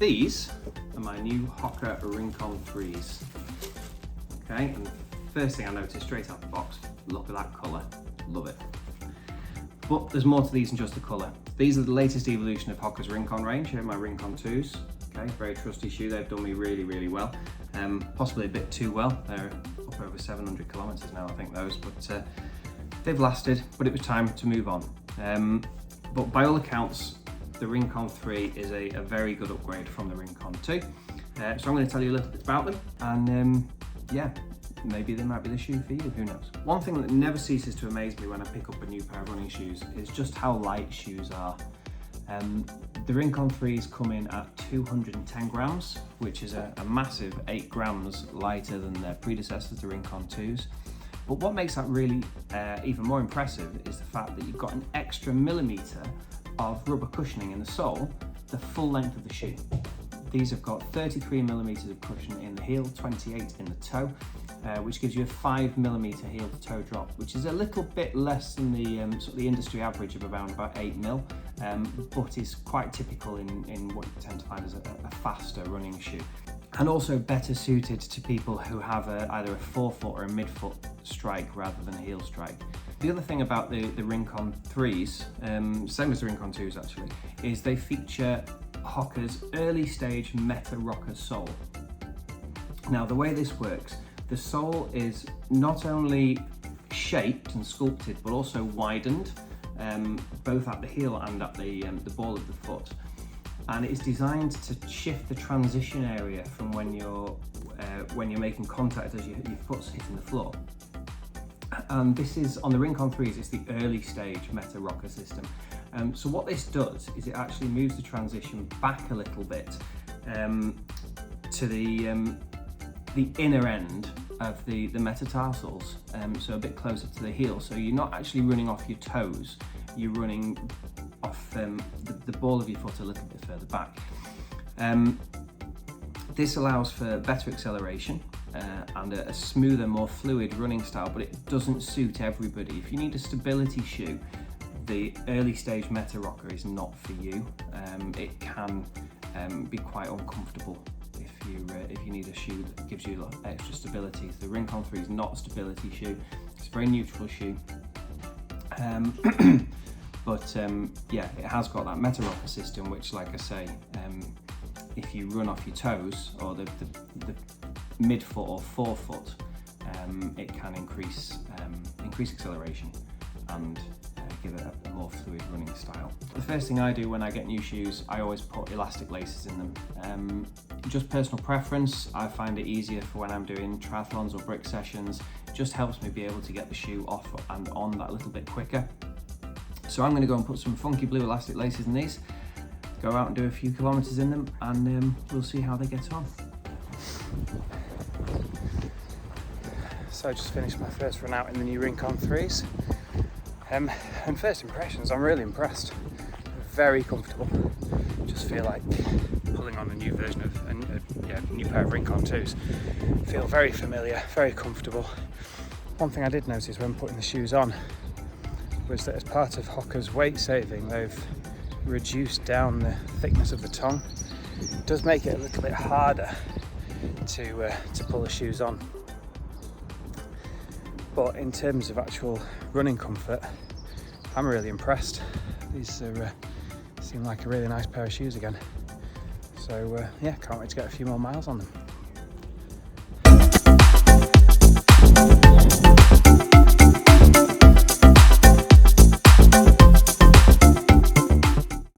these are my new Hoka Rincon 3s. Okay, and first thing I noticed straight out the box, look at that colour, love it. But there's more to these than just the colour. These are the latest evolution of Hoka's Rincon range, here are my Rincon 2s. Okay, very trusty shoe, they've done me really, really well. Possibly a bit too well, they're up over 700 kilometres now, I think those, but they've lasted, but it was time to move on. But by all accounts, the Rincon 3 is a very good upgrade from the Rincon 2. So I'm going to tell you a little bit about them, and yeah, maybe they might be the shoe for you, who knows. One thing that never ceases to amaze me when I pick up a new pair of running shoes is just how light shoes are. The Rincon 3s come in at 210 grams, which is a massive 8 grams lighter than their predecessors, the Rincon 2s. But what makes that really even more impressive is the fact that you've got an extra millimetre of rubber cushioning in the sole, the full length of the shoe. These have got 33 millimetres of cushion in the heel, 28 in the toe, which gives you a 5 millimetre heel to toe drop, which is a little bit less than the sort of the industry average of around about 8 mil, but is quite typical in what you tend to find as a faster running shoe. And also better suited to people who have either a forefoot or a midfoot strike rather than a heel strike. The other thing about the Rincon 3s, same as the Rincon 2s actually, is they feature Hoka's early stage Meta Rocker sole. Now the way this works, the sole is not only shaped and sculpted but also widened, both at the heel and at the ball of the foot. And it's designed to shift the transition area from when you're making contact as your foot's hitting the floor. And this is, on the Rincon 3s, it's the early stage Meta Rocker system. So what this does is it actually moves the transition back a little bit to the inner end of the metatarsals, so a bit closer to the heel. So you're not actually running off your toes, you're running off the ball of your foot a little bit further back. This allows for better acceleration and a smoother, more fluid running style, but it doesn't suit everybody. If you need a stability shoe, the early stage Meta Rocker is not for you. It can be quite uncomfortable if you need a shoe that gives you extra stability. The Rincon 3 is not a stability shoe, it's a very neutral shoe. But yeah, it has got that Meta Rocker system, which, like I say, if you run off your toes or the midfoot or forefoot, it can increase acceleration and give it a more fluid running style. The first thing I do when I get new shoes, I always put elastic laces in them. Just personal preference, I find it easier for when I'm doing triathlons or brick sessions. It just helps me be able to get the shoe off and on that little bit quicker. So I'm going to go and put some funky blue elastic laces in these, go out and do a few kilometres in them, and we'll see how they get on. So I just finished my first run out in the new Rincon 3s. And first impressions, I'm really impressed. Very comfortable. Just feel like pulling on a new version of a new pair of Rincon 2s. Feel very familiar, very comfortable. One thing I did notice when putting the shoes on was that as part of Hoka's weight saving, they've reduced down the thickness of the tongue. It does make it a little bit harder to pull the shoes on. But in terms of actual running comfort, I'm really impressed. These seem like a really nice pair of shoes again. So yeah, can't wait to get a few more miles on them.